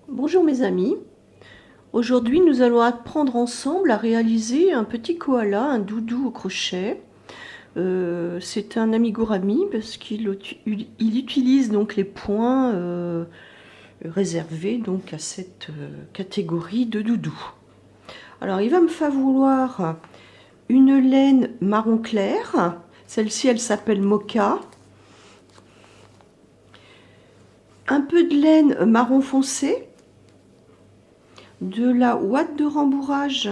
Bonjour mes amis, aujourd'hui nous allons apprendre ensemble à réaliser un petit koala, un doudou au crochet. C'est un amigurumi parce qu'il utilise donc les points réservés donc à cette catégorie de doudou. Alors il va me falloir une laine marron clair, celle-ci elle s'appelle Mocha, un peu de laine marron foncé, de la ouate de rembourrage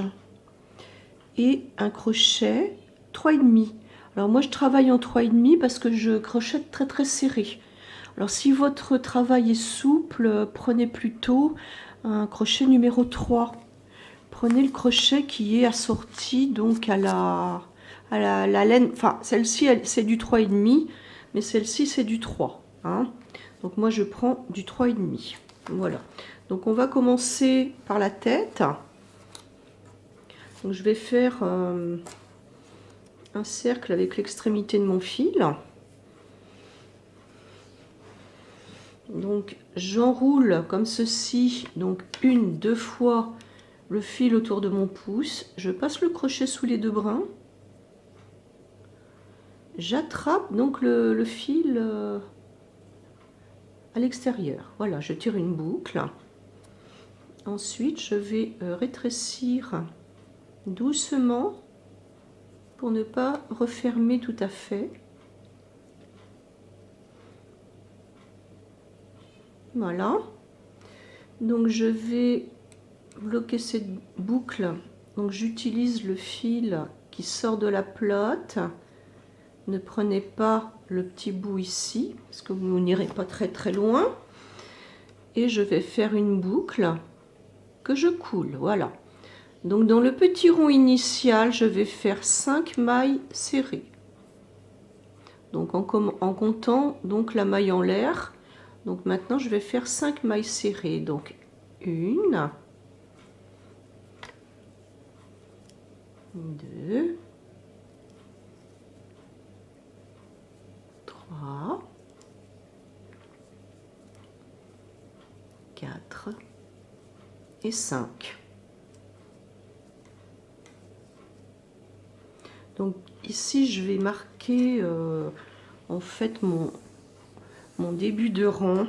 et un crochet 3,5. Alors moi je travaille en 3,5 parce que je crochette très serré. Alors si votre travail est souple, prenez plutôt un crochet numéro 3. Prenez le crochet qui est assorti donc à la laine, enfin celle-ci c'est du 3,5, mais celle-ci c'est du 3. Hein. Donc moi je prends du 3,5. Voilà. Donc on va commencer par la tête. Donc je vais faire un cercle avec l'extrémité de mon fil. Donc j'enroule comme ceci, donc deux fois le fil autour de mon pouce. Je passe le crochet sous les deux brins. J'attrape donc le fil à l'extérieur. Voilà, je tire une boucle. Ensuite, je vais rétrécir doucement pour ne pas refermer tout à fait. Voilà. Donc je vais bloquer cette boucle. Donc j'utilise le fil qui sort de la pelote. Ne prenez pas le petit bout ici parce que vous n'irez pas très loin. Et je vais faire une boucle que je coule. Voilà. Donc dans le petit rond initial, je vais faire 5 mailles serrées. Donc en comptant donc la maille en l'air. Donc maintenant je vais faire 5 mailles serrées. Donc 1, 2, 3, 4 et 5. Donc ici je vais marquer en fait mon début de rang.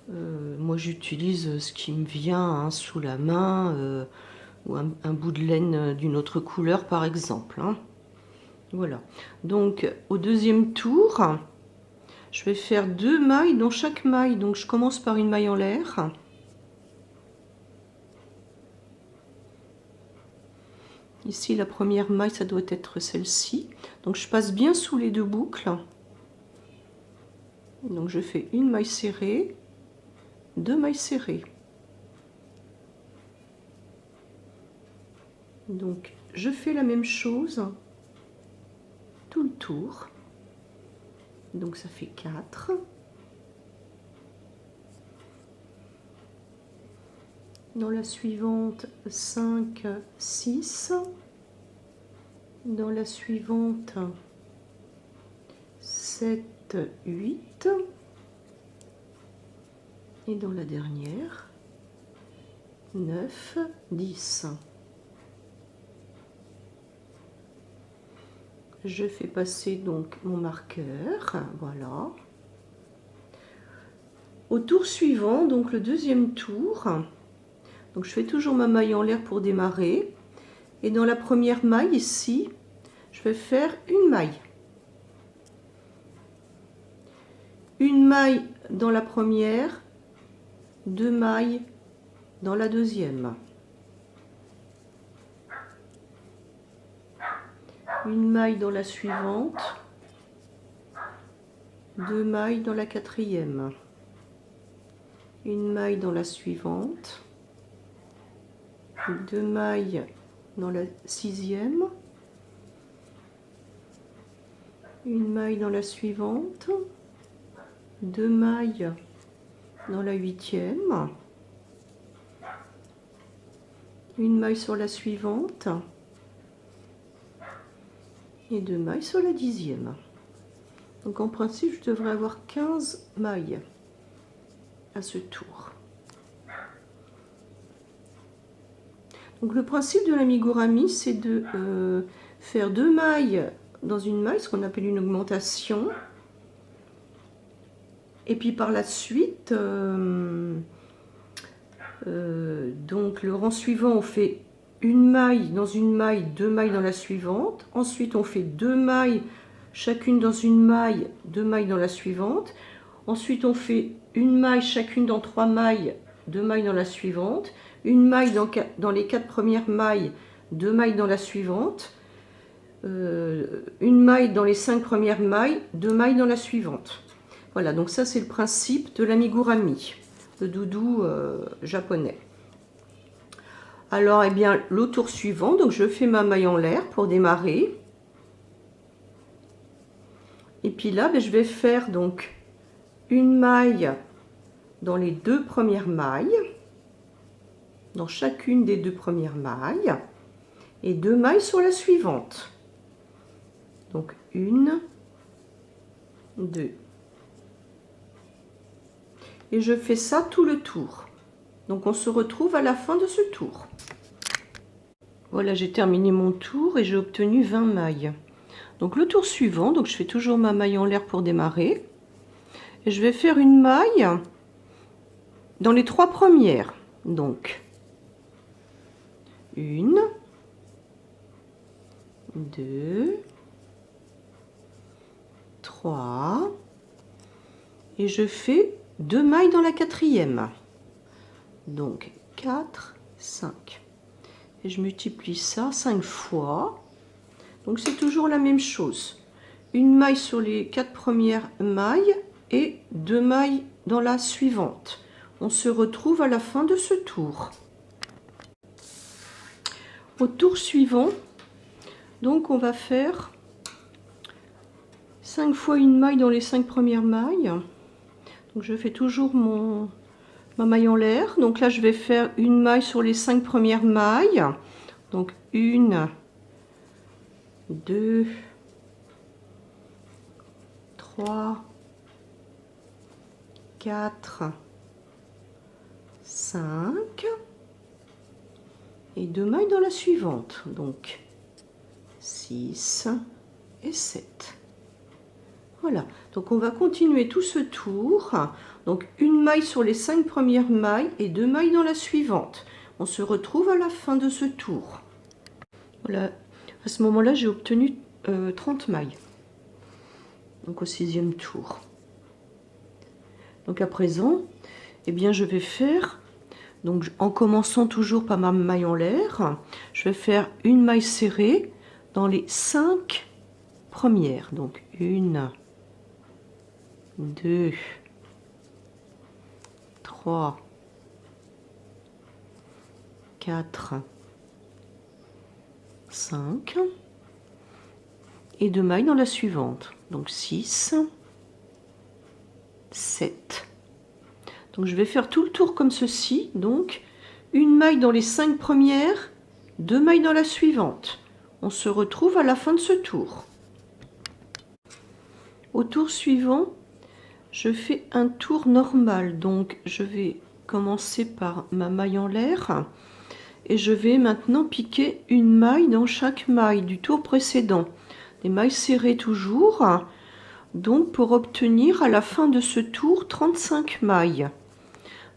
Moi j'utilise ce qui me vient sous la main ou un bout de laine d'une autre couleur par exemple. Voilà. Donc au deuxième tour, je vais faire 2 mailles dans chaque maille. Donc je commence par une maille en l'air. Ici la première maille ça doit être celle-ci. Donc je passe bien sous les deux boucles. Donc je fais une maille serrée, 2 mailles serrées. Donc je fais la même chose tout le tour. Donc ça fait 4. Dans la suivante 5, 6. Dans la suivante 7, 8. Et dans la dernière 9, 10. Je fais passer donc mon marqueur, voilà. Au tour suivant, donc le deuxième tour, donc je fais toujours ma maille en l'air pour démarrer. Et dans la première maille ici, je vais faire une maille. Une maille dans la première, 2 mailles dans la deuxième. Une maille dans la suivante, 2 mailles dans la quatrième. Une maille dans la suivante, 2 mailles dans la sixième, une maille dans la suivante, 2 mailles dans la huitième, une maille sur la suivante et 2 mailles sur la dixième. Donc en principe je devrais avoir 15 mailles à ce tour. Donc le principe de l'amigurumi, c'est de faire 2 mailles dans une maille, ce qu'on appelle une augmentation. Et puis par la suite, donc le rang suivant, on fait une maille dans une maille, 2 mailles dans la suivante. Ensuite, on fait 2 mailles chacune dans une maille, 2 mailles dans la suivante. Ensuite, on fait une maille chacune dans 3 mailles, 2 mailles dans la suivante. Une maille dans les 4 premières mailles, 2 mailles dans la suivante. Une maille dans les 5 premières mailles, 2 mailles dans la suivante. Voilà, donc ça c'est le principe de l'amigurumi, le doudou japonais. Alors, eh bien, le tour suivant, donc je fais ma maille en l'air pour démarrer. Et puis là, ben, je vais faire donc une maille dans les 2 premières mailles, dans chacune des 2 premières mailles, et 2 mailles sur la suivante. Donc 1, 2. Et je fais ça tout le tour. Donc on se retrouve à la fin de ce tour. Voilà, j'ai terminé mon tour et j'ai obtenu 20 mailles. Donc le tour suivant, donc je fais toujours ma maille en l'air pour démarrer. Et je vais faire une maille dans les 3 premières. Donc 1, 2, 3. Et je fais 2 mailles dans la 4e. Donc 4, 5. Et je multiplie ça 5 fois. Donc c'est toujours la même chose. Une maille sur les 4 premières mailles et 2 mailles dans la suivante. On se retrouve à la fin de ce tour. Au tour suivant, donc on va faire 5 fois une maille dans les 5 premières mailles. Donc je fais toujours ma maille en l'air. Donc là je vais faire une maille sur les 5 premières mailles. Donc 1, 2, 3, 4, 5 et 2 mailles dans la suivante. Donc 6 et 7. Voilà, donc on va continuer tout ce tour. Donc une maille sur les 5 premières mailles et 2 mailles dans la suivante. On se retrouve à la fin de ce tour. Voilà, à ce moment-là, j'ai obtenu 30 mailles. Donc au 6e tour. Donc à présent, eh bien je vais faire, donc en commençant toujours par ma maille en l'air, je vais faire une maille serrée dans les 5 premières. Donc 1, 2, 3, 4, 5 et 2 mailles dans la suivante. Donc 6, 7. Donc je vais faire tout le tour comme ceci. Donc une maille dans les 5 premières, 2 mailles dans la suivante. On se retrouve à la fin de ce tour. Au tour suivant, je fais un tour normal. Donc je vais commencer par ma maille en l'air et je vais maintenant piquer une maille dans chaque maille du tour précédent. Des mailles serrées toujours. Donc pour obtenir à la fin de ce tour 35 mailles.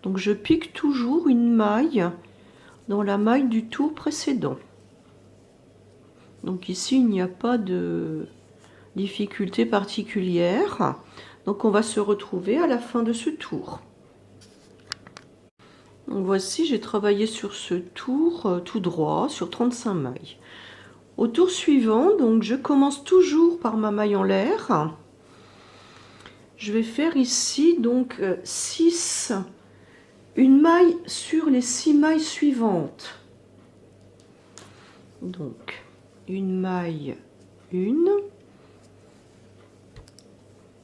Donc je pique toujours une maille dans la maille du tour précédent. Donc ici il n'y a pas de difficulté particulière. Donc on va se retrouver à la fin de ce tour. Donc voici, j'ai travaillé sur ce tour tout droit sur 35 mailles. Au tour suivant, donc je commence toujours par ma maille en l'air. Je vais faire ici donc 6, une maille sur les 6 mailles suivantes. Donc une maille, 1,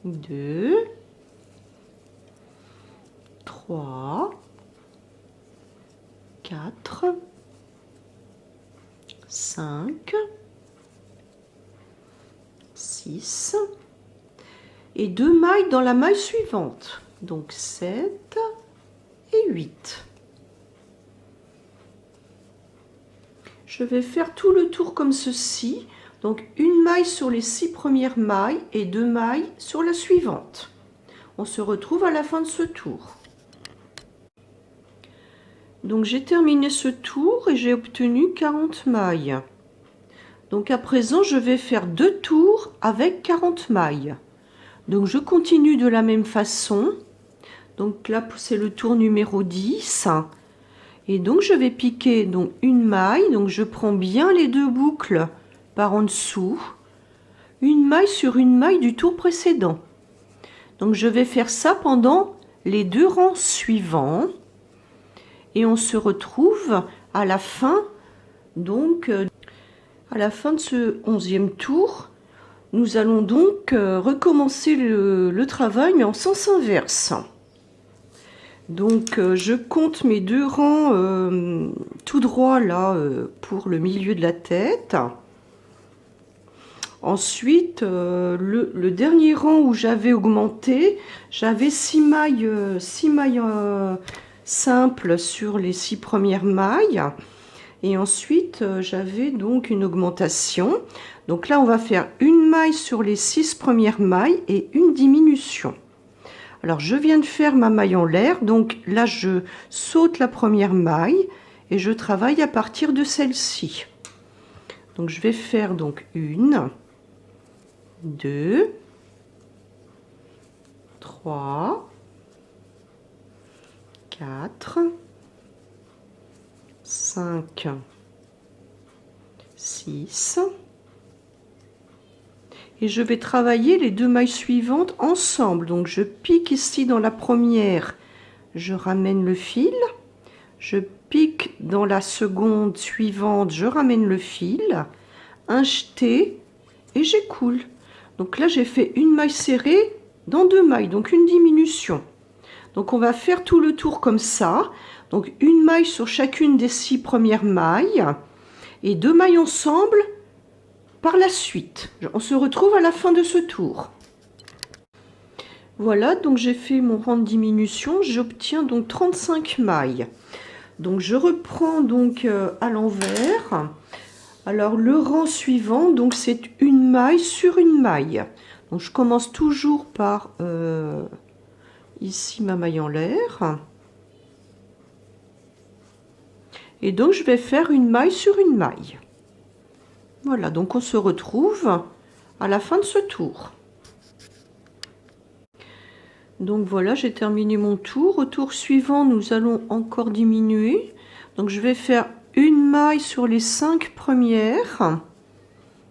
2, 3, 4, 5, 6 et 2 mailles dans la maille suivante. Donc 7 et 8. je vais faire tout le tour comme ceci. Donc une maille sur les 6 premières mailles et 2 mailles sur la suivante. On se retrouve à la fin de ce tour. Donc j'ai terminé ce tour et j'ai obtenu 40 mailles. Donc à présent je vais faire 2 tours avec 40 mailles. Donc je continue de la même façon. Donc là c'est le tour numéro 10. Et donc je vais piquer donc une maille. Donc je prends bien les 2 boucles par en dessous. Une maille sur une maille du tour précédent. Donc je vais faire ça pendant les 2 rangs suivants. Et on se retrouve à la fin, donc à la fin de ce 11e tour. Nous allons donc recommencer le travail, mais en sens inverse. Donc je compte mes 2 rangs tout droit là pour le milieu de la tête. Ensuite, le dernier rang où j'avais augmenté, j'avais 6 mailles, simples sur les 6 premières mailles. Et ensuite, j'avais donc une augmentation. Donc là, on va faire une maille sur les 6 premières mailles et une diminution. Alors, je viens de faire ma maille en l'air. Donc là, je saute la première maille et je travaille à partir de celle-ci. Donc, je vais faire donc 1, 2, 3, 4, 5, 6. Et je vais travailler les 2 mailles suivantes ensemble. Donc je pique ici dans la première, je ramène le fil. Je pique dans la seconde suivante, je ramène le fil. Un jeté et j'écoule. Donc là j'ai fait une maille serrée dans 2 mailles, donc une diminution. Donc on va faire tout le tour comme ça. Donc une maille sur chacune des 6 premières mailles et 2 mailles ensemble par la suite. On se retrouve à la fin de ce tour. Voilà, donc j'ai fait mon rang de diminution, j'obtiens donc 35 mailles. Donc je reprends donc à l'envers. Alors le rang suivant, donc c'est une maille sur une maille. Donc je commence toujours par ici ma maille en l'air. Et donc je vais faire une maille sur une maille. Voilà, donc on se retrouve à la fin de ce tour. Donc voilà, j'ai terminé mon tour. Au tour suivant, nous allons encore diminuer. Donc je vais faire une maille sur les 5 premières.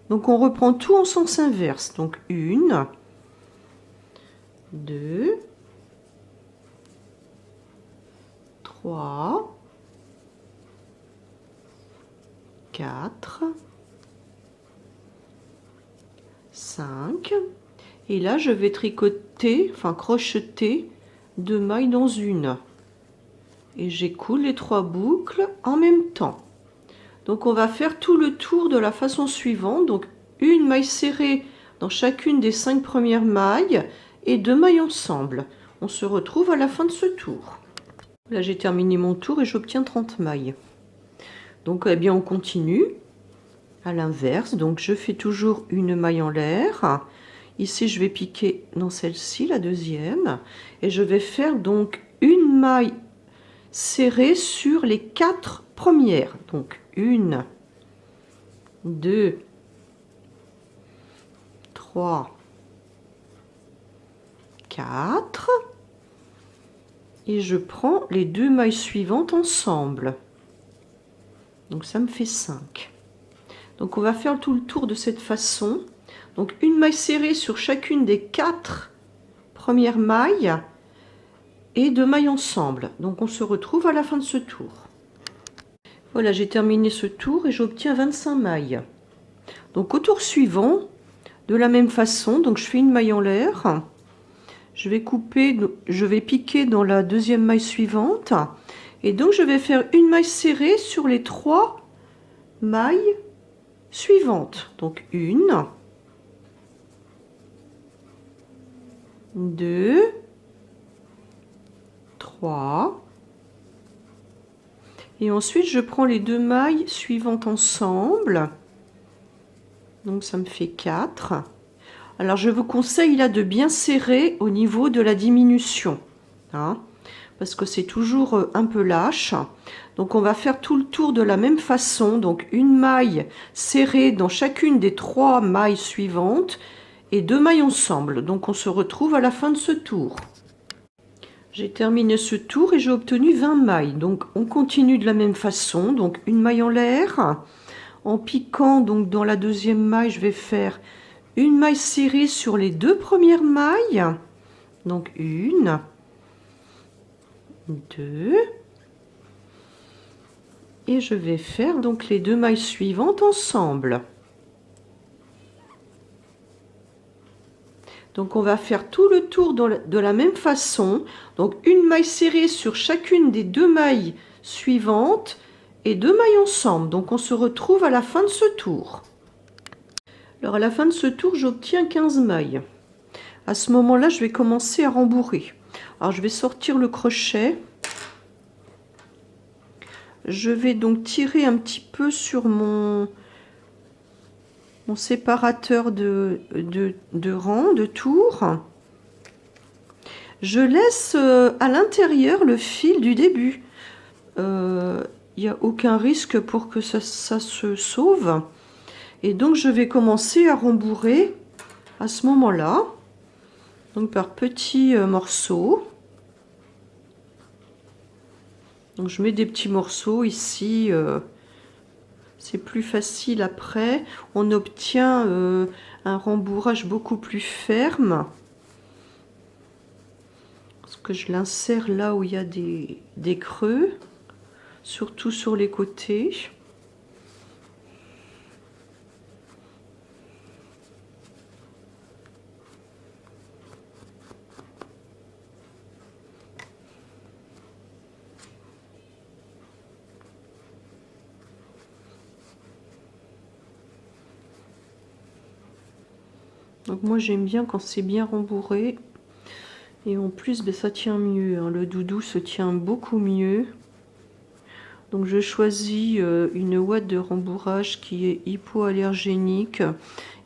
Donc on reprend tout en sens inverse. Donc 1, 2, 3, 4, 5. Et là, je vais tricoter, enfin crocheter 2 mailles dans une. Et j'écoule les 3 boucles en même temps. Donc on va faire tout le tour de la façon suivante. Donc une maille serrée dans chacune des 5 premières mailles et 2 mailles ensemble. On se retrouve à la fin de ce tour. Là j'ai terminé mon tour et j'obtiens 30 mailles. Donc eh bien on continue à l'inverse. Donc je fais toujours une maille en l'air. Ici je vais piquer dans celle-ci, la deuxième, et je vais faire donc une maille serrée sur les 4 premières. Donc 1, 2, 3, 4. Et je prends les 2 mailles suivantes ensemble. Donc ça me fait 5. Donc on va faire tout le tour de cette façon. Donc une maille serrée sur chacune des 4 premières mailles et 2 mailles ensemble. Donc on se retrouve à la fin de ce tour. Voilà, j'ai terminé ce tour et j'obtiens 25 mailles. Donc au tour suivant, de la même façon, donc je fais une maille en l'air. Je vais couper, je vais piquer dans la deuxième maille suivante. Et donc je vais faire une maille serrée sur les 3 mailles suivantes. Donc 1, 2, 3. Et ensuite je prends les 2 mailles suivantes ensemble, donc ça me fait 4. Alors je vous conseille là de bien serrer au niveau de la diminution, hein, parce que c'est toujours un peu lâche. Donc on va faire tout le tour de la même façon, donc une maille serrée dans chacune des 3 mailles suivantes et 2 mailles ensemble. Donc on se retrouve à la fin de ce tour. J'ai terminé ce tour et j'ai obtenu 20 mailles. Donc on continue de la même façon, donc une maille en l'air. En piquant donc dans la deuxième maille, je vais faire une maille serrée sur les 2 premières mailles. Donc une, 2, et je vais faire donc les 2 mailles suivantes ensemble. Donc on va faire tout le tour de la même façon. Donc une maille serrée sur chacune des 2 mailles suivantes et 2 mailles ensemble. Donc on se retrouve à la fin de ce tour. Alors à la fin de ce tour, j'obtiens 15 mailles. À ce moment-là, je vais commencer à rembourrer. Alors je vais sortir le crochet. Je vais donc tirer un petit peu sur mon séparateur de rang, de tour. Je laisse à l'intérieur le fil du début. Il n'y a aucun risque pour que ça se sauve. Et donc je vais commencer à rembourrer à ce moment-là. Donc par petits morceaux. Donc je mets des petits morceaux ici. C'est plus facile après. On obtient un rembourrage beaucoup plus ferme. Parce que je l'insère là où il y a des creux. Surtout sur les côtés. Donc moi j'aime bien quand c'est bien rembourré. Et en plus ben, ça tient mieux, hein. Le doudou se tient beaucoup mieux. Donc je choisis une ouate de rembourrage qui est hypoallergénique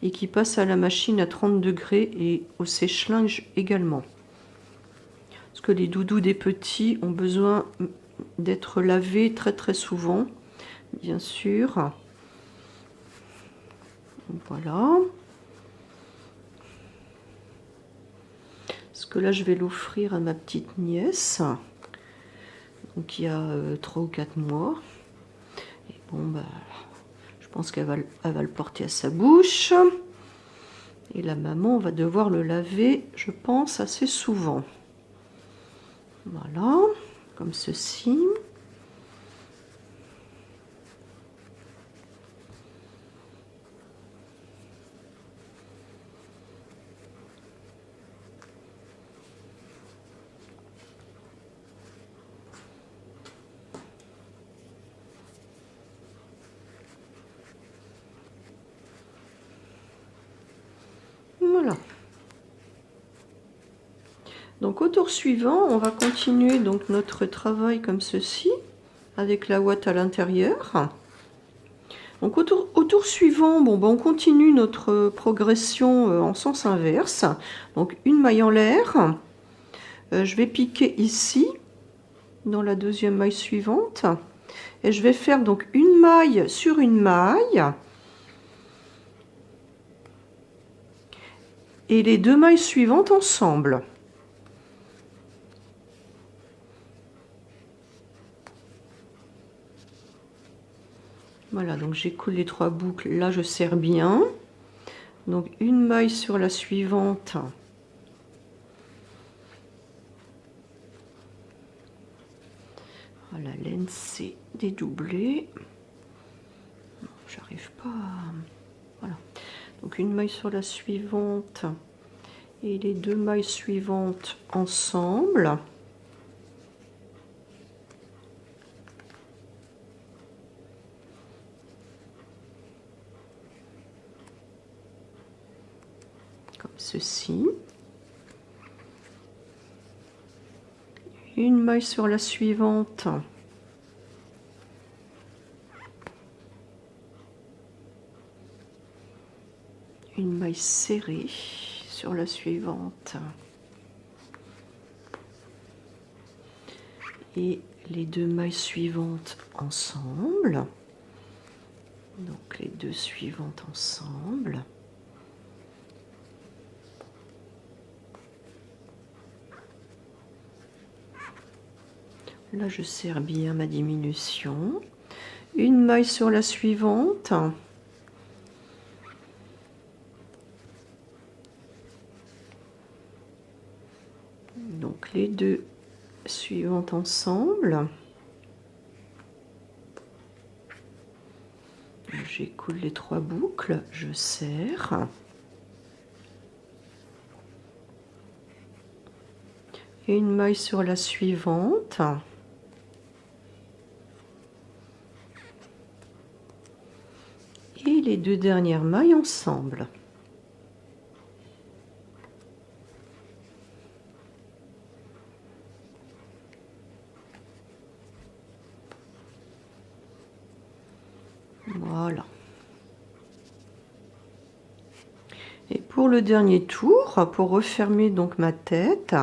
et qui passe à la machine à 30 degrés et au sèche-linge également. Parce que les doudous des petits ont besoin d'être lavés très souvent, bien sûr. Voilà. Parce que là je vais l'offrir à ma petite nièce. Donc il y a 3 ou 4 mois. Et bon bah je pense qu'elle va le porter à sa bouche. Et la maman va devoir le laver, je pense, assez souvent. Voilà, comme ceci. Voilà. Donc au tour suivant, on va continuer donc notre travail comme ceci, avec la ouate à l'intérieur. Donc au tour suivant, bon, ben on continue notre progression en sens inverse. Donc une maille en l'air. Je vais piquer ici, dans la deuxième maille suivante. Et je vais faire donc une maille sur une maille. Et les 2 mailles suivantes ensemble. Voilà, donc j'écoule les 3 boucles. Là, je serre bien. Donc une maille sur la suivante. Voilà, la laine c'est dédoublé. J'arrive pas à... Voilà. Donc une maille sur la suivante et les 2 mailles suivantes ensemble. Comme ceci. Une maille sur la suivante. une maille serrée sur la suivante. Et les deux mailles suivantes ensemble. Donc les deux suivantes ensemble. Là, je serre bien ma diminution. Une maille sur la suivante. Donc les deux suivantes ensemble. J'écoule les 3 boucles, je serre. Et une maille sur la suivante. Et les deux dernières mailles ensemble. Voilà. Et pour le dernier tour, pour refermer donc ma tête,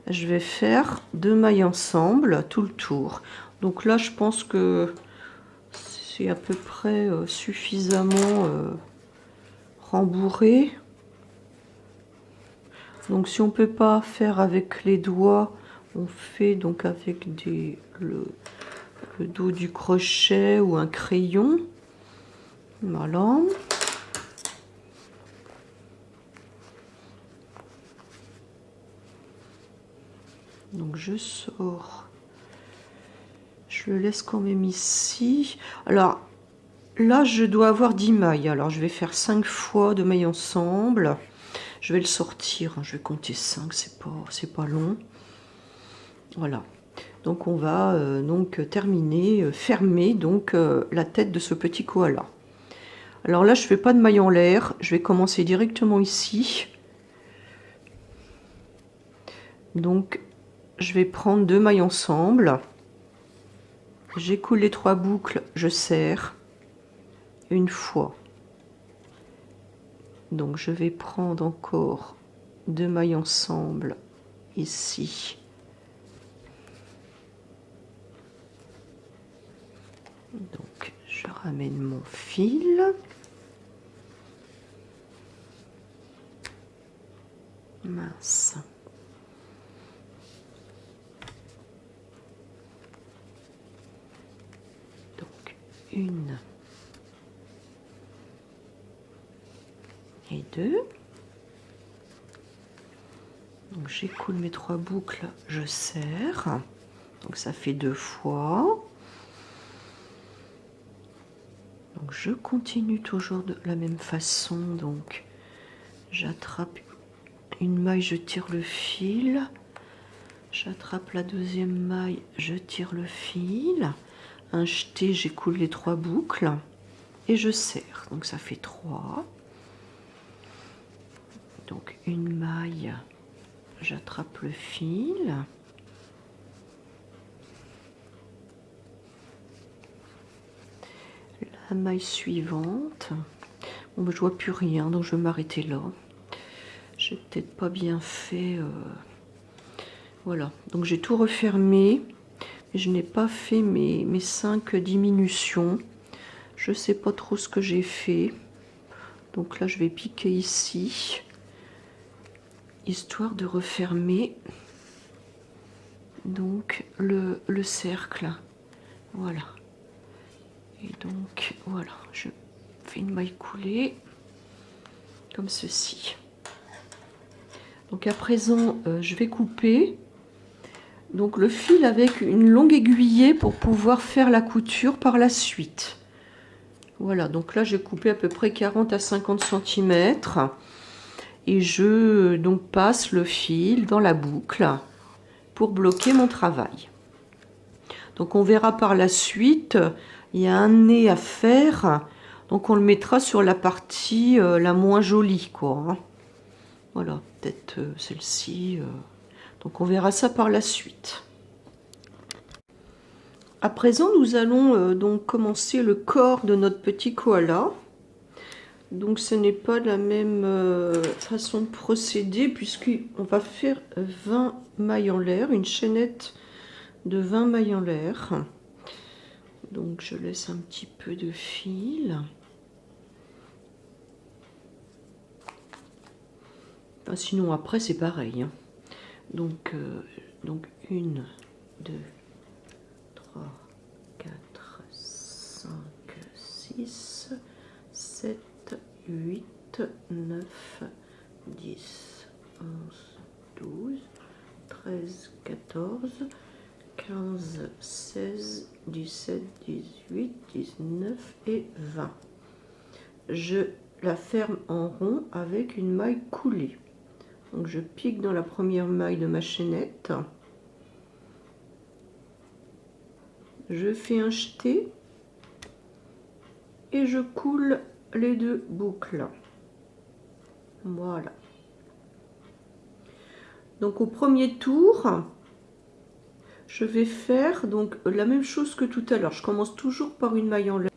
je vais faire 2 mailles ensemble tout le tour. Donc là, je pense que c'est à peu près suffisamment rembourré. Donc si on peut pas faire avec les doigts, on fait donc avec le dos du crochet ou un crayon. Voilà. Donc je sors. Je le laisse quand même ici. Alors là, je dois avoir 10 mailles. Alors je vais faire 5 fois de mailles ensemble. Je vais le sortir. Je vais compter 5, c'est pas long. Voilà. Donc on va donc terminer, fermer donc la tête de ce petit koala. Alors là, je fais pas de maille en l'air. Je vais commencer directement ici. Donc je vais prendre 2 mailles ensemble. J'écoule les 3 boucles, je serre une fois. Donc je vais prendre encore 2 mailles ensemble ici. Donc je ramène mon fil. Mince. Donc une et deux. Donc j'écoule mes 3 boucles, je serre. Donc ça fait 2 fois. Donc je continue toujours de la même façon. Donc j'attrape une maille, je tire le fil. J'attrape la deuxième maille, je tire le fil. Un jeté, j'écoule les 3 boucles et je serre. Donc ça fait 3. Donc une maille, j'attrape le fil. La maille suivante. Bon, je vois plus rien, donc je vais m'arrêter là. J'ai peut-être pas bien fait. Voilà, donc j'ai tout refermé. Mais je n'ai pas fait mes 5 diminutions. Je sais pas trop ce que j'ai fait. Donc là, je vais piquer ici, histoire de refermer donc le cercle. Voilà. Et donc, voilà, je fais une maille coulée comme ceci. Donc à présent, je vais couper donc le fil avec une longue aiguillée pour pouvoir faire la couture par la suite. Voilà, donc là j'ai coupé à peu près 40 à 50 cm et je donc passe le fil dans la boucle pour bloquer mon travail. Donc on verra par la suite, il y a un nez à faire, donc on le mettra sur la partie la moins jolie, quoi. Hein. Voilà, peut-être celle-ci. Donc on verra ça par la suite. À présent, nous allons donc commencer le corps de notre petit koala. Donc ce n'est pas la même façon de procéder puisqu'on va faire 20 mailles en l'air, une chaînette de 20 mailles en l'air. Donc je laisse un petit peu de fil. Enfin, sinon après c'est pareil, hein. Donc 1, 2, 3, 4, 5, 6, 7, 8, 9, 10, 11, 12, 13, 14, 15, 16, 17, 18, 19 et 20. Je la ferme en rond avec une maille coulée. Donc je pique dans la première maille de ma chaînette. Je fais un jeté et je coule les deux boucles. Voilà. Donc au premier tour, je vais faire donc la même chose que tout à l'heure. Je commence toujours par une maille en l'air.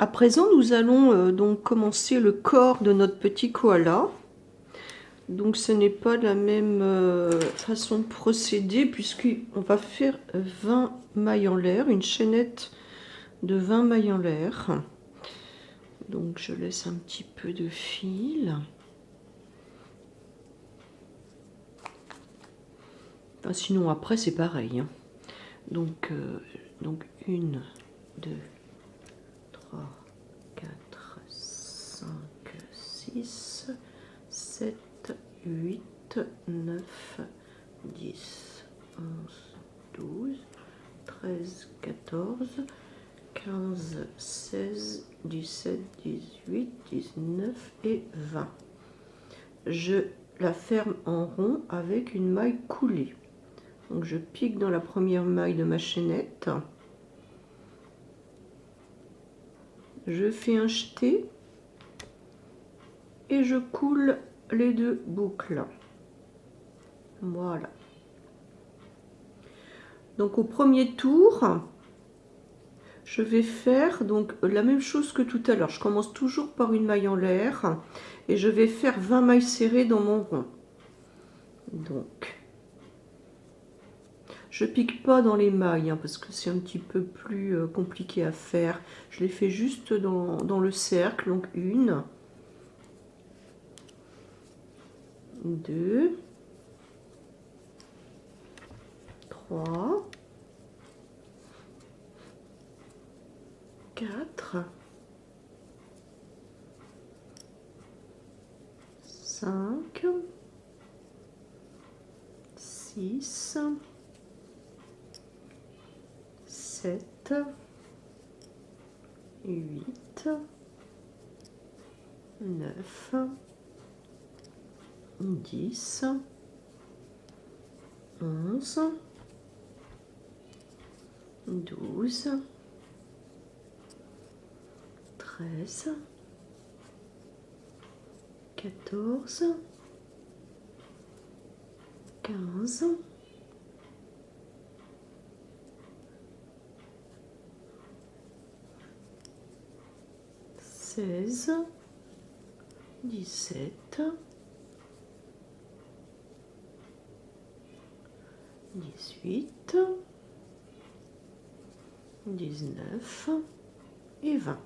À présent, nous allons donc commencer le corps de notre petit koala. Donc ce n'est pas la même façon de procéder puisqu'on va faire 20 mailles en l'air, une chaînette de 20 mailles en l'air. Donc je laisse un petit peu de fil. Enfin, sinon après c'est pareil, hein. Donc 1, 2, 3, 4, 5, 6, 7, 8, 9, 10, 11, 12, 13, 14, 15, 16, 17, 18, 19 et 20. Je la ferme en rond avec une maille coulée. Donc je pique dans la première maille de ma chaînette. Je fais un jeté et je coule les deux boucles. Voilà. Donc au premier tour, je vais faire donc la même chose que tout à l'heure. Je commence toujours par une maille en l'air et je vais faire 20 mailles serrées dans mon rond. Donc je pique pas dans les mailles, hein, parce que c'est un petit peu plus compliqué à faire. Je les fais juste dans le cercle. Donc 1, 2, 3, 4, 5, 6, 7, 8, 9, 10, 11, 12, 13, 14, 15, 16, 17, 18, 19 et 20.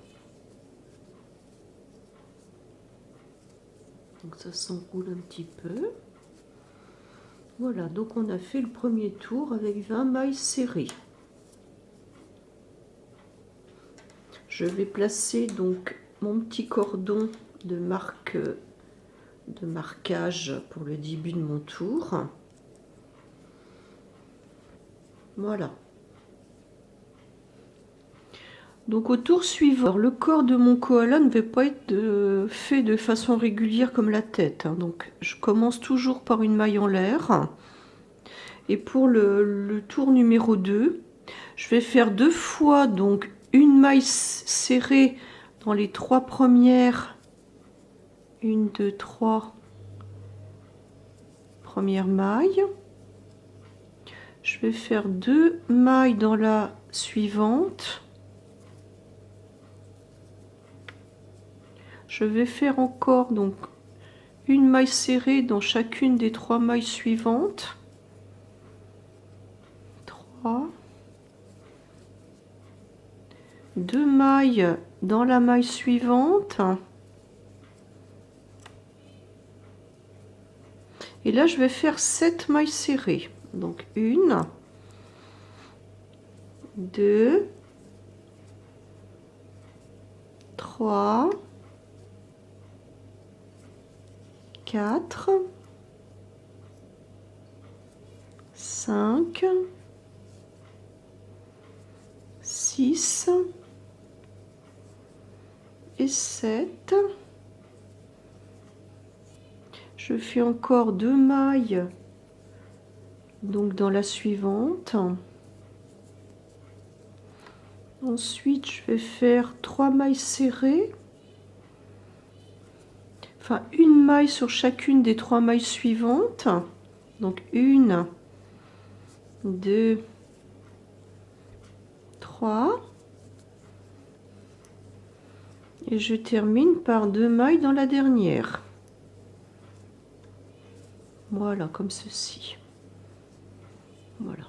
Donc ça s'enroule un petit peu. Voilà, donc on a fait le premier tour avec 20 mailles serrées. Je vais placer donc mon petit cordon de marquage pour le début de mon tour. Voilà. Donc au tour suivant, le corps de mon koala ne va pas être fait de façon régulière comme la tête, hein. Donc je commence toujours par une maille en l'air. Et pour le tour numéro 2, je vais faire 2 fois donc une maille serrée dans les 3 premières. 1, 2, 3 premières mailles. Je vais faire 2 mailles dans la suivante. je vais faire encore donc une maille serrée dans chacune des 3 mailles suivantes. 3, 2 mailles dans la maille suivante. Et là, je vais faire 7 mailles serrées. Donc 1, 2, 3, 4, 5, 6 et 7. Je fais encore 2 mailles donc dans la suivante. Ensuite, je vais faire 3 mailles serrées. Enfin, une maille sur chacune des 3 mailles suivantes. Donc 1, 2, 3. Et je termine par 2 mailles dans la dernière. Voilà, comme ceci. Voilà.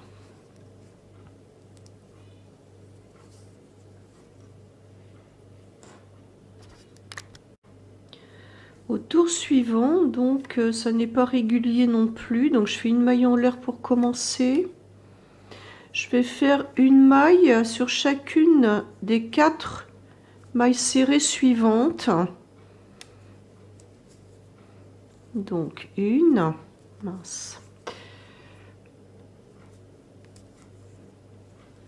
Au tour suivant, donc ça n'est pas régulier non plus, donc je fais une maille en l'air pour commencer. Je vais faire une maille sur chacune des 4 mailles serrées suivantes. Donc une, mince.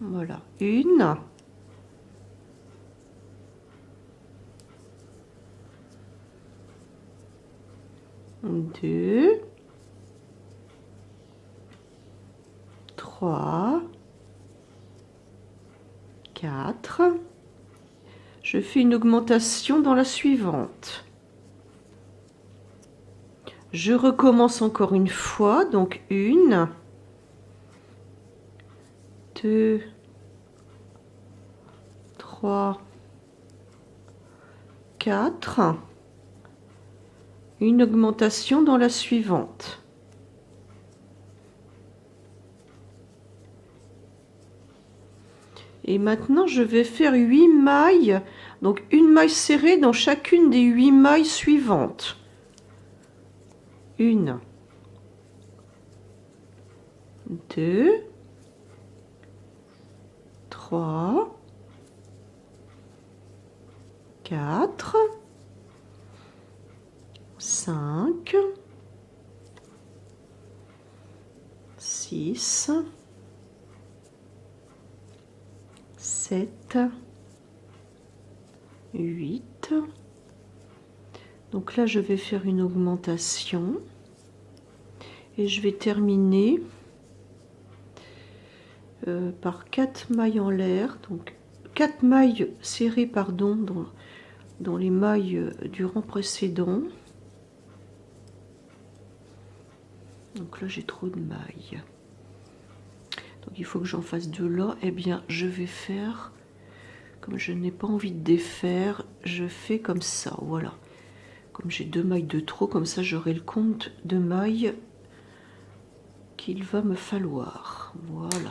Voilà, une. Deux. 3. 4. Je fais une augmentation dans la suivante. Je recommence encore une fois, donc 1, 2, 3, 4. Une augmentation dans la suivante. Et maintenant, je vais faire 8 mailles, donc une maille serrée dans chacune des 8 mailles suivantes. 1, 2, 3, 4, 5, 6, 7, 8. Donc là, je vais faire une augmentation et je vais terminer par 4 mailles en l'air, donc 4 mailles serrées pardon, dans les mailles du rang précédent. Donc là, j'ai trop de mailles. Donc il faut que j'en fasse 2 là. Eh bien, je vais faire, comme je n'ai pas envie de défaire, je fais comme ça, voilà. Comme j'ai 2 mailles de trop, comme ça j'aurai le compte de mailles qu'il va me falloir. Voilà.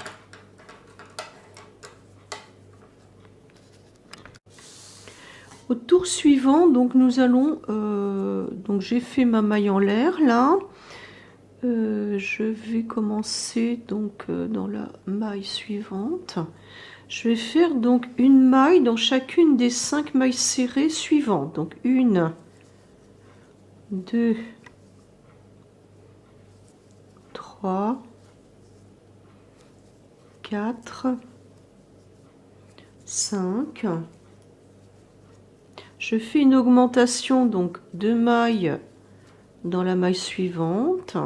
Au tour suivant, donc nous allons, donc j'ai fait ma maille en l'air là. Je vais commencer donc dans la maille suivante. Je vais faire donc une maille dans chacune des 5 mailles serrées suivantes. Donc 1, 2, 3, 4, 5. Je fais une augmentation donc de mailles dans la maille suivante.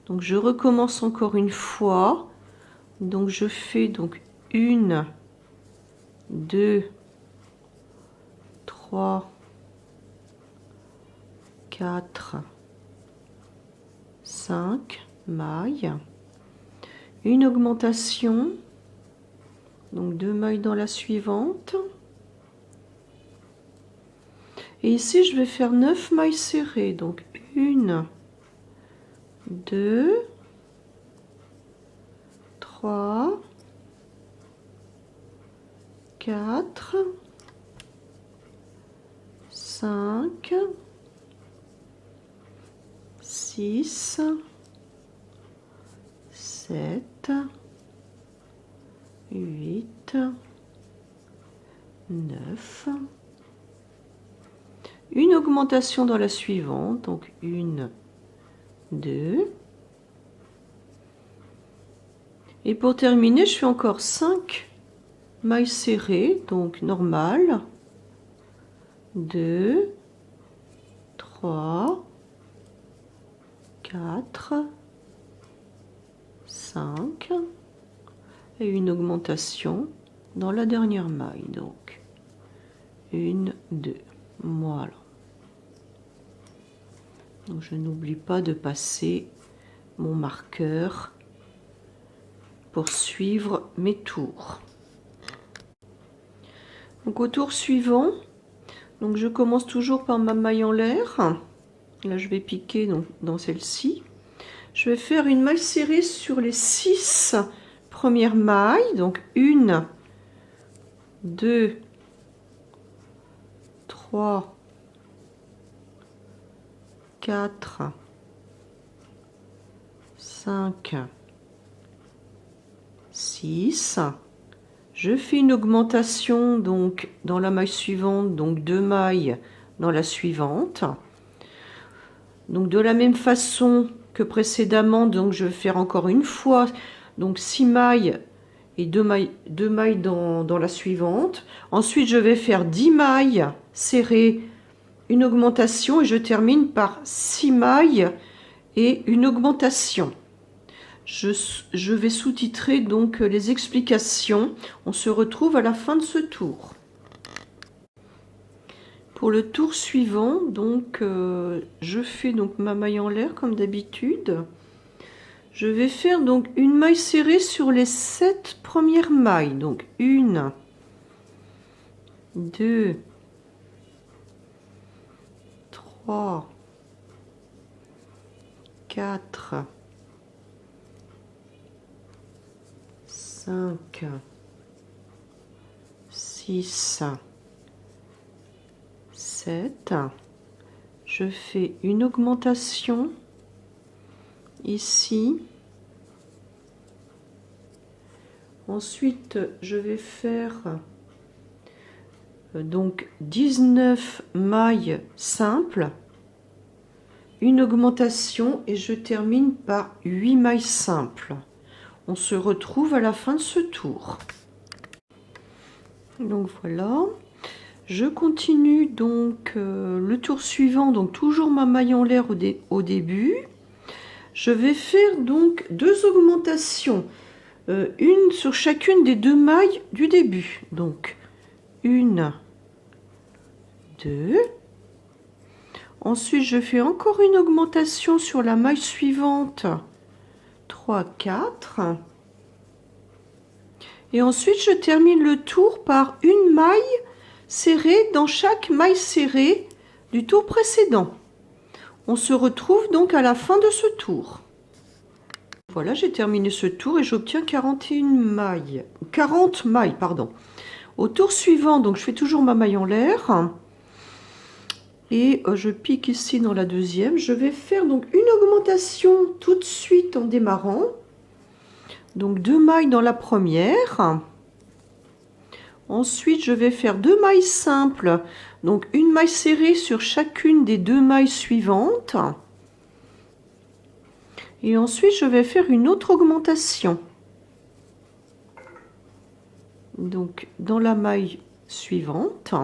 Donc je recommence encore une fois. Donc je fais donc 1, 2, 3, 4, 5 mailles. Une augmentation. Donc 2 mailles dans la suivante. Et ici, je vais faire 9 mailles serrées. Donc 1, 2, 3, 4, 5, 6, 7, 8, 9. Une augmentation dans la suivante, donc 1, 2. Et pour terminer, je fais encore 5 mailles serrées, donc normales. 2, 3, 4, 5 et une augmentation dans la dernière maille. Donc 1, 2. Voilà. Donc je n'oublie pas de passer mon marqueur pour suivre mes tours. Donc au tour suivant, donc je commence toujours par ma maille en l'air. Là je vais piquer donc, dans celle-ci. Je vais faire une maille serrée sur les 6 premières mailles. Donc 1, 2, 3, 4, 5, 6. Je fais une augmentation donc dans la maille suivante, donc 2 mailles dans la suivante. Donc de la même façon que précédemment, donc je vais faire encore une fois donc 6 mailles et 2 mailles dans la suivante. Ensuite, je vais faire 10 mailles serrées, une augmentation et je termine par 6 mailles et une augmentation. Je vais sous-titrer donc les explications. On se retrouve à la fin de ce tour. Pour le tour suivant, donc je fais donc ma maille en l'air comme d'habitude. Je vais faire donc une maille serrée sur les 7 premières mailles. Donc 1, 2, 3, 4, 5, 6, 7. Je fais une augmentation ici. Ensuite, je vais faire donc 19 mailles simples, une augmentation et je termine par 8 mailles simples. On se retrouve à la fin de ce tour. Donc voilà, je continue donc le tour suivant, donc toujours ma maille en l'air au début. Je vais faire donc 2 augmentations, une sur chacune des 2 mailles du début. Donc 1, 2. Ensuite, je fais encore une augmentation sur la maille suivante. 3, 4. Et ensuite, je termine le tour par une maille serrée dans chaque maille serrée du tour précédent. On se retrouve donc à la fin de ce tour. Voilà, j'ai terminé ce tour et j'obtiens 40 mailles, pardon. Au tour suivant, donc je fais toujours ma maille en l'air. Et je pique ici dans la deuxième. Je vais faire donc une augmentation tout de suite en démarrant. Donc 2 mailles dans la première. Ensuite, je vais faire 2 mailles simples. Donc une maille serrée sur chacune des 2 mailles suivantes. Et ensuite, je vais faire une autre augmentation. Donc dans la maille suivante.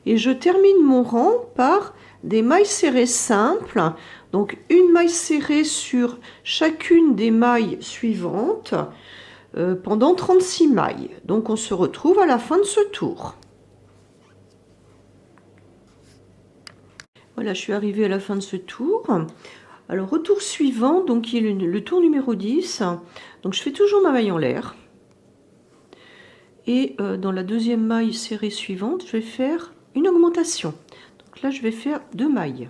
Et je termine mon rang par des mailles serrées simples. Donc une maille serrée sur chacune des mailles suivantes pendant 36 mailles. Donc on se retrouve à la fin de ce tour. Voilà, je suis arrivée à la fin de ce tour. Alors au tour suivant, donc qui est le tour numéro 10, donc je fais toujours ma maille en l'air. Et dans la deuxième maille serrée suivante, je vais faire une augmentation. Donc là, je vais faire 2 mailles.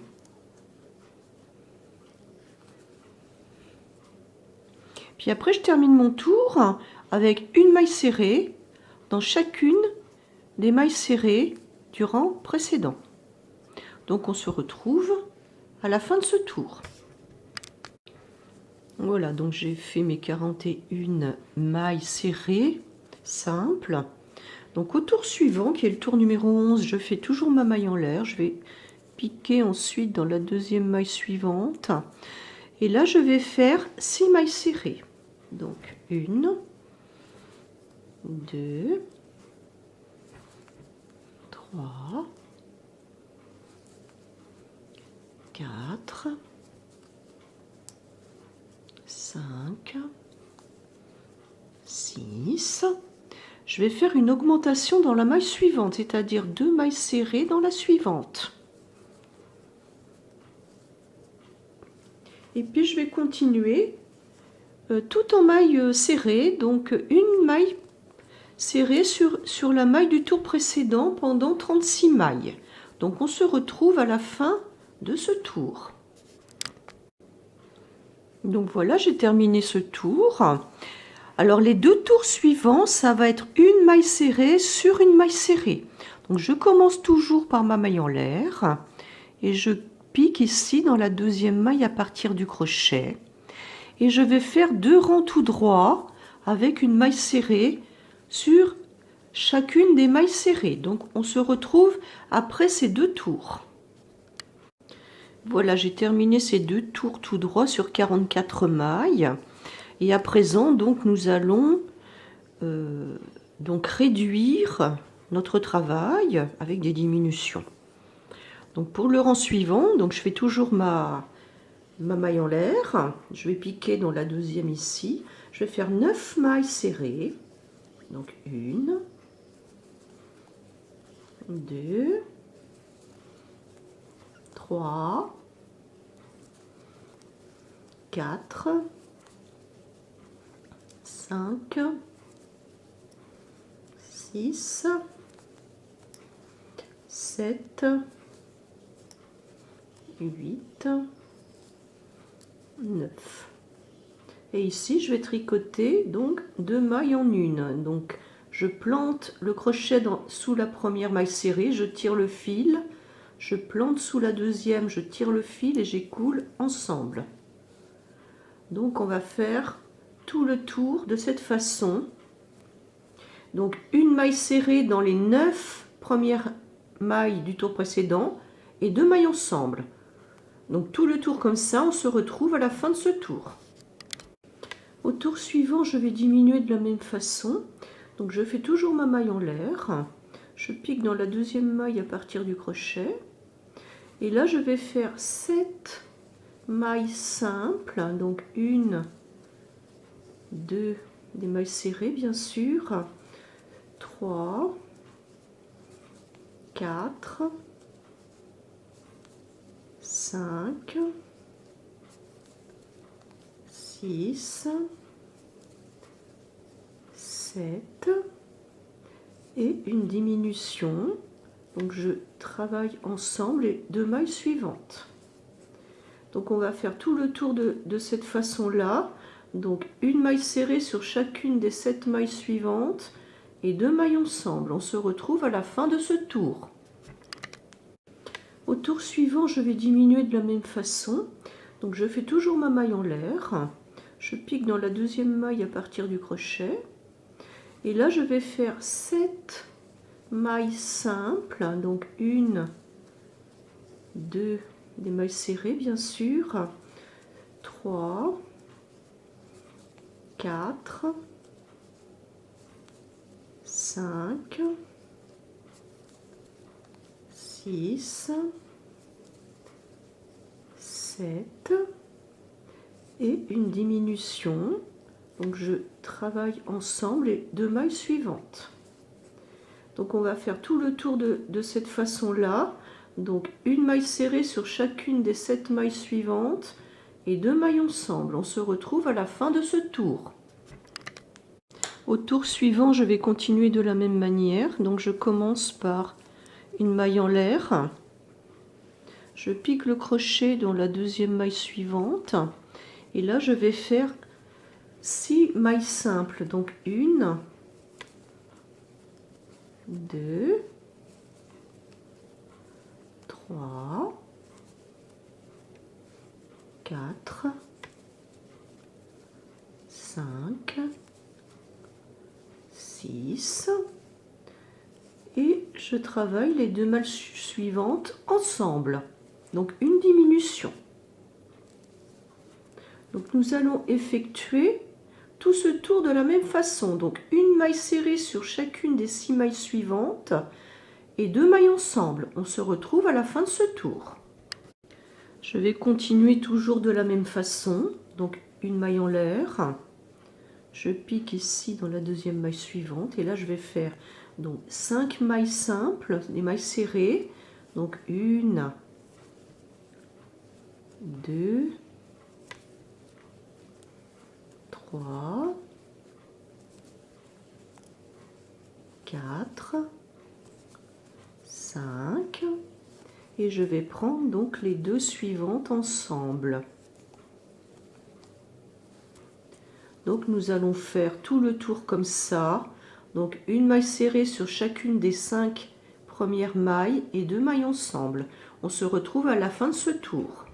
Puis après, je termine mon tour avec une maille serrée dans chacune des mailles serrées du rang précédent. Donc on se retrouve à la fin de ce tour. Voilà, donc j'ai fait mes 41 mailles serrées simples. Donc au tour suivant, qui est le tour numéro 11, je fais toujours ma maille en l'air. Je vais piquer ensuite dans la deuxième maille suivante. Et là, je vais faire 6 mailles serrées. Donc 1, 2, 3, 4, 5, 6. Je vais faire une augmentation dans la maille suivante, c'est-à-dire 2 mailles serrées dans la suivante. Et puis je vais continuer tout en maille serrée, donc une maille serrée sur la maille du tour précédent pendant 36 mailles. Donc on se retrouve à la fin de ce tour. Donc voilà, j'ai terminé ce tour. Alors les 2 tours suivants, ça va être une maille serrée sur une maille serrée. Donc je commence toujours par ma maille en l'air et je pique ici dans la deuxième maille à partir du crochet. Et je vais faire 2 rangs tout droits avec une maille serrée sur chacune des mailles serrées. Donc on se retrouve après ces 2 tours. Voilà, j'ai terminé ces 2 tours tout droits sur 44 mailles. Et à présent, donc, nous allons donc réduire notre travail avec des diminutions. Donc pour le rang suivant, donc je fais toujours ma maille en l'air. Je vais piquer dans la deuxième ici. Je vais faire 9 mailles serrées. Donc 1, 2, 3, 4, 5, 6, 7, 8, 9. Et ici, je vais tricoter donc 2 mailles en une. Donc, je plante le crochet sous la première maille serrée, je tire le fil, je plante sous la deuxième, je tire le fil et j'écoule ensemble. Donc, on va faire tout le tour de cette façon. Donc une maille serrée dans les 9 premières mailles du tour précédent et 2 mailles ensemble. Donc tout le tour comme ça, on se retrouve à la fin de ce tour. Au tour suivant, je vais diminuer de la même façon. Donc je fais toujours ma maille en l'air. Je pique dans la deuxième maille à partir du crochet. Et là, je vais faire 7 mailles simples. Donc 1, 2, des mailles serrées bien sûr, 3, 4, 5, 6, 7 et une diminution. Donc je travaille ensemble les 2 mailles suivantes. Donc on va faire tout le tour de cette façon-là. Donc une maille serrée sur chacune des 7 mailles suivantes et 2 mailles ensemble. On se retrouve à la fin de ce tour. Au tour suivant, je vais diminuer de la même façon. Donc je fais toujours ma maille en l'air. Je pique dans la deuxième maille à partir du crochet. Et là, je vais faire 7 mailles simples. Donc 1, 2, des mailles serrées bien sûr, 3, 4, 5, 6, 7 et une diminution. Donc je travaille ensemble les 2 mailles suivantes. Donc on va faire tout le tour de cette façon-là. Donc une maille serrée sur chacune des 7 mailles suivantes et 2 mailles ensemble. On se retrouve à la fin de ce tour. Au tour suivant, je vais continuer de la même manière. Donc je commence par une maille en l'air, je pique le crochet dans la deuxième maille suivante et là je vais faire 6 mailles simples, donc 1, 2, 3, 4, 5, 6 et je travaille les 2 mailles suivantes ensemble, donc une diminution. Donc nous allons effectuer tout ce tour de la même façon, donc une maille serrée sur chacune des 6 mailles suivantes et 2 mailles ensemble. On se retrouve à la fin de ce tour. Je vais continuer toujours de la même façon, donc une maille en l'air, je pique ici dans la deuxième maille suivante et là je vais faire donc 5 mailles simples, des mailles serrées, donc 1, 2, 3, 4, 5 et je vais prendre donc les 2 suivantes ensemble. Donc nous allons faire tout le tour comme ça, donc une maille serrée sur chacune des 5 premières mailles et 2 mailles ensemble. On se retrouve à la fin de ce tour.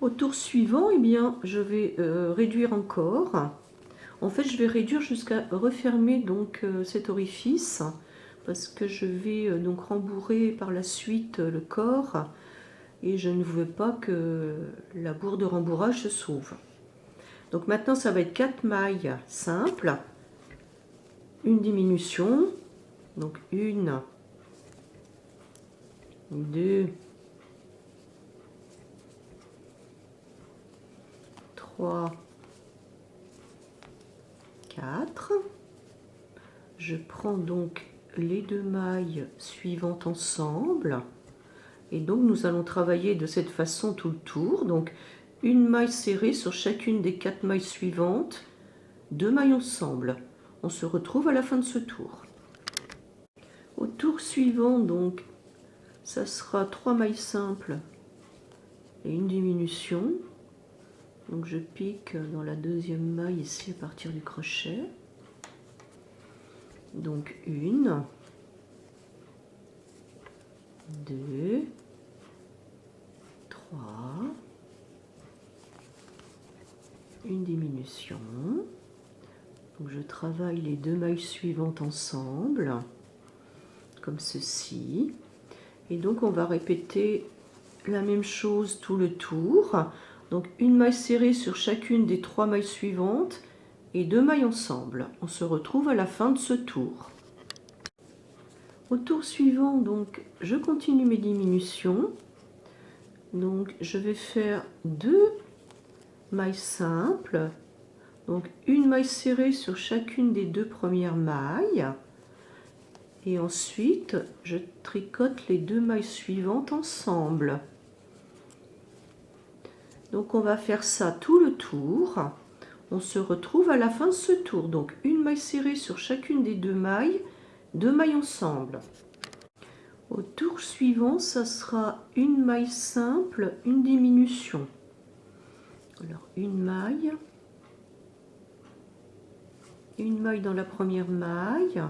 Au tour suivant, eh bien, je vais réduire encore. En fait, je vais réduire jusqu'à refermer donc cet orifice parce que je vais donc rembourrer par la suite le corps et je ne veux pas que la bourre de rembourrage se sauve. Donc maintenant, ça va être 4 mailles simples, une diminution, donc 1, 2, 3, 4. Je prends donc les 2 mailles suivantes ensemble et donc nous allons travailler de cette façon tout le tour. Donc une maille serrée sur chacune des 4 mailles suivantes, 2 mailles ensemble. On se retrouve à la fin de ce tour. Au tour suivant, donc, ça sera 3 mailles simples et une diminution. Donc je pique dans la deuxième maille ici à partir du crochet. Donc 1, 2, 3, une diminution. Donc je travaille les 2 mailles suivantes ensemble, comme ceci. Et donc on va répéter la même chose tout le tour. Donc une maille serrée sur chacune des 3 mailles suivantes et 2 mailles ensemble. On se retrouve à la fin de ce tour. Au tour suivant, donc, je continue mes diminutions. Donc je vais faire 2 mailles simples. Donc une maille serrée sur chacune des 2 premières mailles. Et ensuite, je tricote les 2 mailles suivantes ensemble. Donc on va faire ça tout le tour. On se retrouve à la fin de ce tour. Donc une maille serrée sur chacune des 2 mailles, 2 mailles ensemble. Au tour suivant, ça sera une maille simple, une diminution. Alors une maille dans la première maille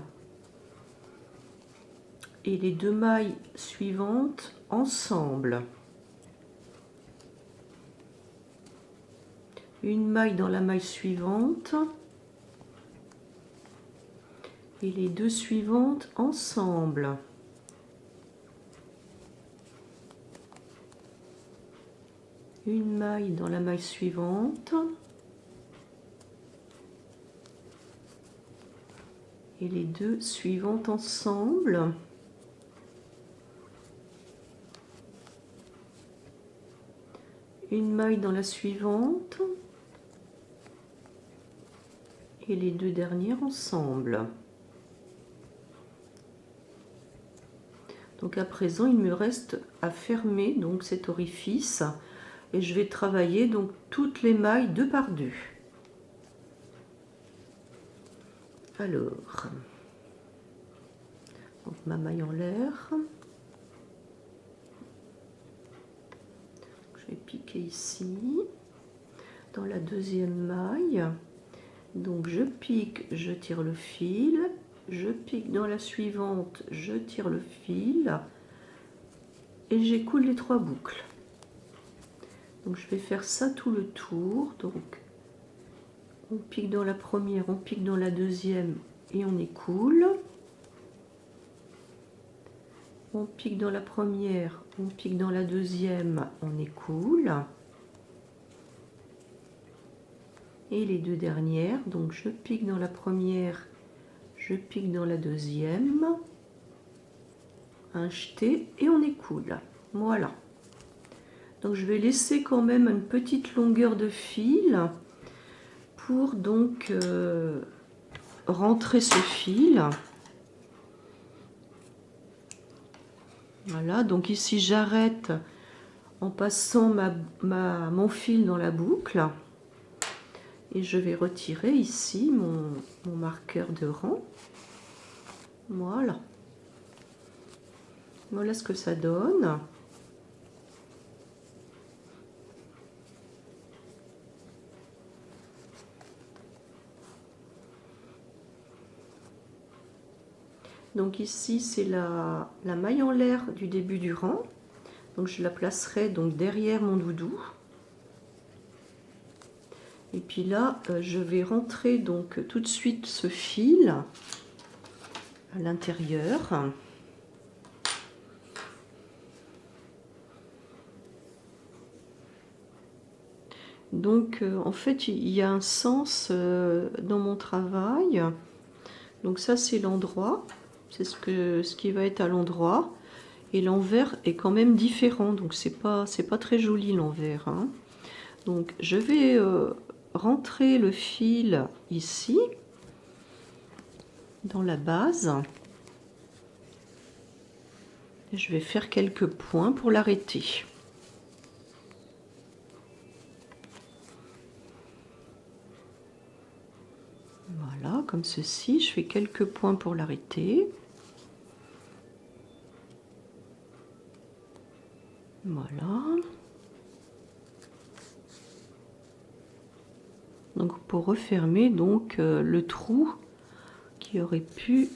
et les 2 mailles suivantes ensemble. Une maille dans la maille suivante et les 2 suivantes ensemble. Une maille dans la maille suivante et les 2 suivantes ensemble. Une maille dans la suivante et les 2 dernières ensemble. Donc à présent, il me reste à fermer donc cet orifice et je vais travailler donc toutes les mailles 2 par 2. Alors, donc ma maille en l'air. Je vais piquer ici dans la deuxième maille. Donc je pique, je tire le fil, je pique dans la suivante, je tire le fil et j'écoule les 3 boucles. Donc je vais faire ça tout le tour. Donc on pique dans la première, on pique dans la deuxième et on écoule. On pique dans la première, on pique dans la deuxième, on écoule. Et les 2 dernières, donc je pique dans la première, je pique dans la deuxième, un jeté et on écoule. Voilà. Donc je vais laisser quand même une petite longueur de fil pour donc rentrer ce fil. Voilà, donc ici j'arrête en passant mon fil dans la boucle. Et je vais retirer ici mon marqueur de rang. Voilà. Voilà ce que ça donne. Donc ici c'est la maille en l'air du début du rang. Donc je la placerai donc derrière mon doudou. Et puis là je vais rentrer donc tout de suite ce fil à l'intérieur. Donc en fait il y a un sens dans mon travail. Donc ça c'est l'endroit, c'est ce qui va être à l'endroit. Et l'envers est quand même différent, donc c'est pas très joli l'envers, hein. Donc je vais rentrer le fil ici dans la base. Et je vais faire quelques points pour l'arrêter. Voilà, comme ceci, je fais quelques points pour l'arrêter. Voilà. Donc pour refermer donc le trou qui aurait pu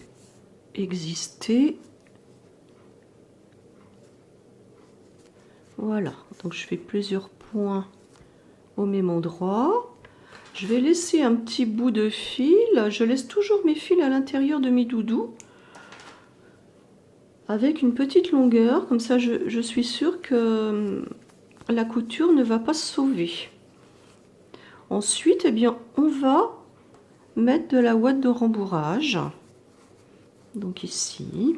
exister. Voilà, donc je fais plusieurs points au même endroit. Je vais laisser un petit bout de fil. Je laisse toujours mes fils à l'intérieur de mes doudous avec une petite longueur, comme ça je suis sûre que la couture ne va pas se sauver. Ensuite, eh bien, on va mettre de la ouate de rembourrage. Donc ici.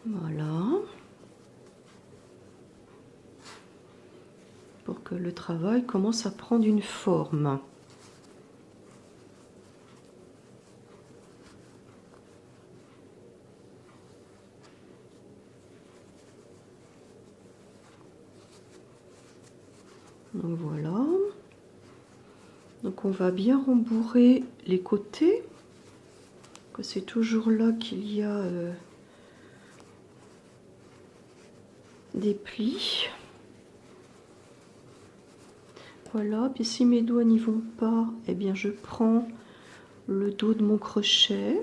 Voilà. Pour que le travail commence à prendre une forme. Donc voilà. Donc on va bien rembourrer les côtés. C'est toujours là qu'il y a des plis. Voilà, puis si mes doigts n'y vont pas, eh bien je prends le dos de mon crochet.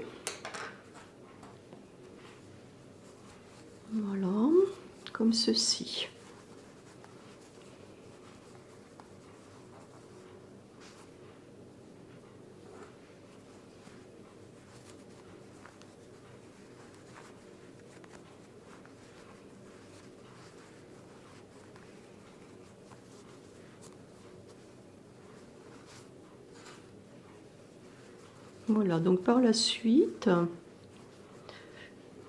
Voilà, comme ceci. Voilà, donc par la suite,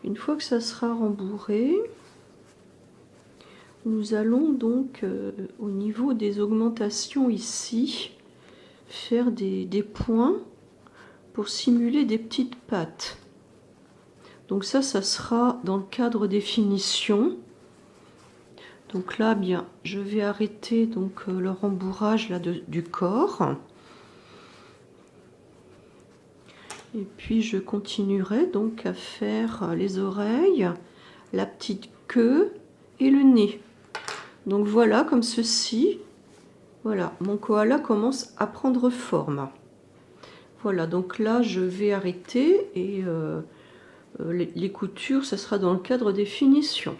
une fois que ça sera rembourré, nous allons donc au niveau des augmentations ici, faire des points pour simuler des petites pattes. Donc ça sera dans le cadre des finitions. Donc là, bien, je vais arrêter donc le rembourrage là du corps. Et puis je continuerai donc à faire les oreilles, la petite queue et le nez. Donc voilà, comme ceci. Voilà, mon koala commence à prendre forme. Voilà, donc là je vais arrêter et les coutures, ça sera dans le cadre des finitions.